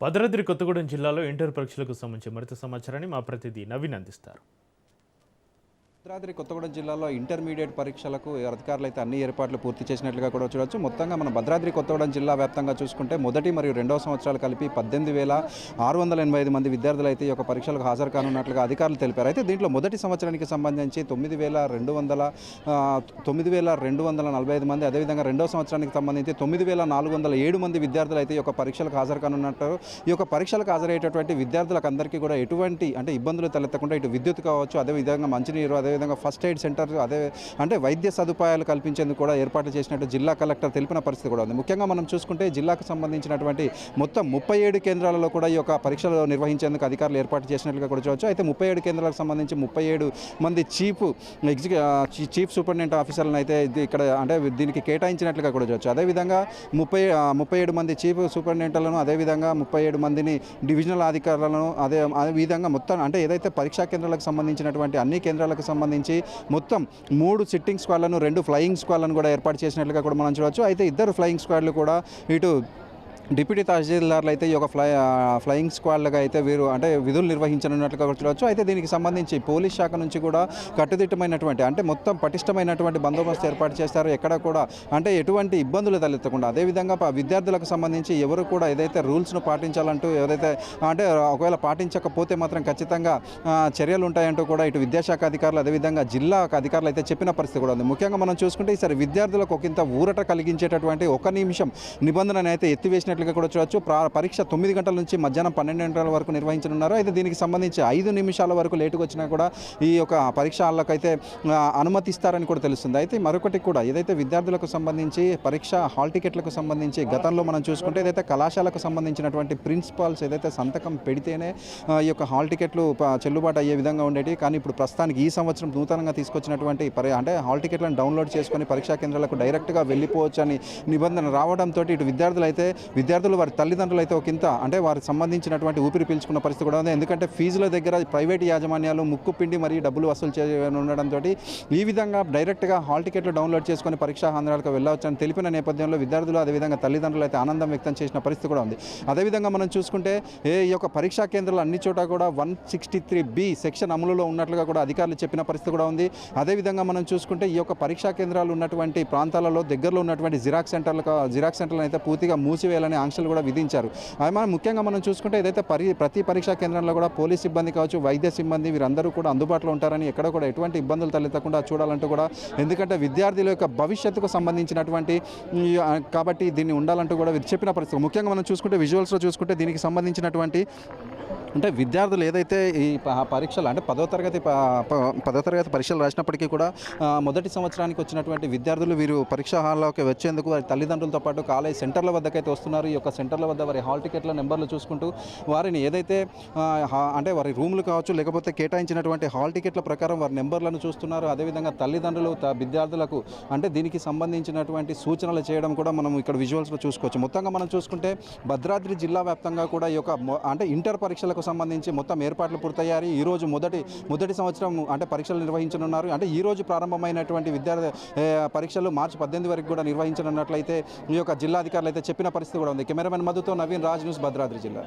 భద్రాద్రి కొత్తగూడెం జిల్లాలో ఇంటర్ పరీక్షలకు సంబంధించి మరింత సమాచారాన్ని మా ప్రతినిధి నవీన్ అందిస్తారు. భద్రాద్రి కొత్తగూడెం జిల్లాలో ఇంటర్మీడియట్ పరీక్షలకు అధికారులు అయితే అన్ని ఏర్పాట్లు పూర్తి చేసినట్లుగా కూడా చూడవచ్చు. మొత్తంగా మన భద్రాద్రి కొత్తగూడెం జిల్లా వ్యాప్తంగా చూసుకుంటే మొదటి మరియు రెండవ సంవత్సరాలు కలిపి 18,685 మంది విద్యార్థులు అయితే ఈ యొక్క పరీక్షలకు హాజరు కానున్నట్లుగా అధికారులు తెలిపారు. అయితే దీంట్లో మొదటి సంవత్సరానికి సంబంధించి 9,245 మంది, అదేవిధంగా రెండవ సంవత్సరానికి సంబంధించి 9,407 మంది విద్యార్థులు అయితే ఈ యొక్క పరీక్షలకు హాజరు కానున్నట్టు. ఈ యొక్క పరీక్షలకు హాజరయ్యేటటువంటి విద్యార్థులకు అందరికీ కూడా ఎటువంటి ఇబ్బందులు తలెత్తకుండా ఇటు విద్యుత్ కావచ్చు, అదేవిధంగా మంచినీరు, అదేవిధంగా ఫస్ట్ ఎయిడ్ సెంటర్, వైద్య సదుపాయాలు కల్పించేందుకు కూడా ఏర్పాటు చేసినట్టు జిల్లా కలెక్టర్ తెలిపిన పరిస్థితి కూడా ఉంది. ముఖ్యంగా మనం చూసుకుంటే జిల్లాకు సంబంధించినటువంటి మొత్తం 37 కేంద్రాలలో కూడా ఈ యొక్క పరీక్షలు నిర్వహించేందుకు అధికారులు ఏర్పాటు చేసినట్లుగా కూడా చూడవచ్చు. అయితే 37 కేంద్రాలకు సంబంధించి 37 మంది చీఫ్ సూపరింటెండెంట్ ఆఫీసర్లను అయితే ఇక్కడ దీనికి కేటాయించినట్లుగా కూడా చూడవచ్చు. అదేవిధంగా 37 మంది చీఫ్ సూపరింటెండెంట్లను, అదేవిధంగా 37 మందిని డివిజనల్ అధికారులను, అదే విధంగా మొత్తం ఏదైతే పరీక్షా కేంద్రాలకు సంబంధించినటువంటి అన్ని కేంద్రాలకు సంబంధించి మొత్తం 3 సిట్టింగ్ స్క్వాడ్లను, 2 ఫ్లయింగ్ స్క్వాడ్లను కూడా ఏర్పాటు చేసినట్లుగా కూడా మనం చూడవచ్చు. అయితే 2 ఫ్లయింగ్ స్క్వాడ్లు కూడా ఇటు డిప్యూటీ తహసీల్దార్లు అయితే ఈ యొక్క ఫ్లయింగ్ స్క్వాడ్లుగా అయితే వీరు విధులు నిర్వహించనున్నట్లుగా చూడవచ్చు. అయితే దీనికి సంబంధించి పోలీస్ శాఖ నుంచి కూడా కట్టుదిట్టమైనటువంటి మొత్తం పటిష్టమైనటువంటి బందోబస్తు ఏర్పాటు చేస్తారు. ఎక్కడ కూడా ఎటువంటి ఇబ్బందులు తలెత్తకుండా, అదేవిధంగా విద్యార్థులకు సంబంధించి ఎవరు కూడా ఏదైతే రూల్స్ను పాటించాలంటూ ఏదైతే ఒకవేళ పాటించకపోతే మాత్రం ఖచ్చితంగా చర్యలు ఉంటాయంటూ కూడా ఇటు విద్యాశాఖ అధికారులు, అదేవిధంగా జిల్లా అధికారులు అయితే చెప్పిన పరిస్థితి కూడా ఉంది. ముఖ్యంగా మనం చూసుకుంటే ఈసారి విద్యార్థులకు ఒకంత ఊరట కలిగించేటటువంటి 1 నిమిషం నిబంధనను అయితే ఎత్తివేసినట్లు కూడా చూడవచ్చు. పరీక్ష 9 గంటల నుంచి మధ్యాహ్నం 12 గంటల వరకు నిర్వహించనున్నారు. అయితే దీనికి సంబంధించి 5 నిమిషాల వరకు లేటుగా వచ్చినా కూడా ఈ యొక్క పరీక్ష హాళ్ళకు అయితే అనుమతిస్తారని కూడా తెలుస్తుంది. అయితే మరొకటి కూడా ఏదైతే విద్యార్థులకు సంబంధించి పరీక్ష హాల్ టికెట్లకు సంబంధించి గతంలో మనం చూసుకుంటే ఏదైతే కళాశాలకు సంబంధించినటువంటి ప్రిన్సిపాల్స్ ఏదైతే సంతకం పెడితేనే ఈ యొక్క హాల్ టికెట్లు చెల్లుబాటు అయ్యే విధంగా ఉండేవి. కానీ ఇప్పుడు ప్రస్తుతానికి ఈ సంవత్సరం నూతనంగా తీసుకొచ్చినటువంటి హాల్ టికెట్లను డౌన్లోడ్ చేసుకొని పరీక్షా కేంద్రాలకు డైరెక్ట్గా వెళ్ళిపోవచ్చు అని నిబంధన రావడంతో ఇటు విద్యార్థులు వారి తల్లిదండ్రులు అయితే ఒకంత వారికి సంబంధించినటువంటి ఊపిరి పీల్చుకున్న పరిస్థితి కూడా ఉంది. ఎందుకంటే ఫీజుల దగ్గర ప్రైవేట్ యాజమాన్యాలు ముక్కు పిండి మరియు డబ్బులు వసూలు ఉండడంతో ఈ విధంగా డైరెక్ట్గా హాల్ టికెట్లు డౌన్లోడ్ చేసుకొని పరీక్షా కేంద్రాలకు వెళ్ళవచ్చని తెలిపిన నేపథ్యంలో విద్యార్థులు, అదేవిధంగా తల్లిదండ్రులు అయితే ఆనందం వ్యక్తం చేసిన పరిస్థితి కూడా ఉంది. అదేవిధంగా మనం చూసుకుంటే ఈ యొక్క పరీక్షా కేంద్రాలు అన్ని చోట కూడా 163B సెక్షన్ అమలులో ఉన్నట్లుగా కూడా అధికారులు చెప్పిన పరిస్థితి కూడా ఉంది. అదేవిధంగా మనం చూసుకుంటే ఈ యొక్క పరీక్షా కేంద్రాలు ఉన్నటువంటి ప్రాంతాలలో దగ్గరలో ఉన్నటువంటి జిరాక్స్ సెంటర్లను అయితే పూర్తిగా మూసివేయాలని ఆంక్షలు కూడా విధించారు. ముఖ్యంగా మనం చూసుకుంటే ఏదైతే ప్రతి పరీక్షా కేంద్రంలో కూడా పోలీస్ సిబ్బంది కావచ్చు, వైద్య సిబ్బంది వీరందరూ కూడా అందుబాటులో ఉంటారని, ఎక్కడ కూడా ఎటువంటి ఇబ్బందులు తలెత్తకుండా చూడాలంటూ కూడా, ఎందుకంటే విద్యార్థుల యొక్క భవిష్యత్తుకు సంబంధించినటువంటి కాబట్టి దీన్ని ఉండాలంటూ కూడా వీరు చెప్పిన పరిస్థితి. ముఖ్యంగా మనం చూసుకుంటే విజువల్స్లో చూసుకుంటే దీనికి సంబంధించినటువంటి విద్యార్థులు ఏదైతే ఈ పరీక్షలు 10వ తరగతి పరీక్షలు రాసినప్పటికీ కూడా మొదటి సంవత్సరానికి వచ్చినటువంటి విద్యార్థులు వీరు పరీక్షా హాల్లోకి వచ్చేందుకు వారి తల్లిదండ్రులతో పాటు కాలేజ్ సెంటర్ల వద్దకైతే వస్తున్నారు. ఈ యొక్క సెంటర్ల వద్ద వారి హాల్ టికెట్ల నెంబర్లు చూసుకుంటూ వారిని ఏదైతే వారి రూములు కావచ్చు, లేకపోతే కేటాయించినటువంటి హాల్ టికెట్ల ప్రకారం వారి నెంబర్లను చూస్తున్నారు. అదేవిధంగా తల్లిదండ్రులు విద్యార్థులకు దీనికి సంబంధించినటువంటి సూచనలు చేయడం కూడా మనం ఇక్కడ విజువల్స్లో చూసుకోవచ్చు. మొత్తంగా మనం చూసుకుంటే భద్రాద్రి జిల్లా వ్యాప్తంగా కూడా ఈ యొక్క ఇంటర్ పరీక్షలకు సంబంధించి మొత్తం ఏర్పాట్లు పూర్తయ్యాయి. ఈ రోజు మొదటి సంవత్సరం పరీక్షలు నిర్వహించనున్నారు. ఈ రోజు ప్రారంభమైనటువంటి విద్యార్థి పరీక్షలు మార్చి 18 వరకు కూడా నిర్వహించనున్నట్లయితే ఈ యొక్క జిల్లా అధికారులు అయితే చెప్పిన పరిస్థితి కూడా ఉంది. కెమెరామెన్ మధుతో నవీన్, రాజ్ న్యూస్, భద్రాద్రి జిల్లా.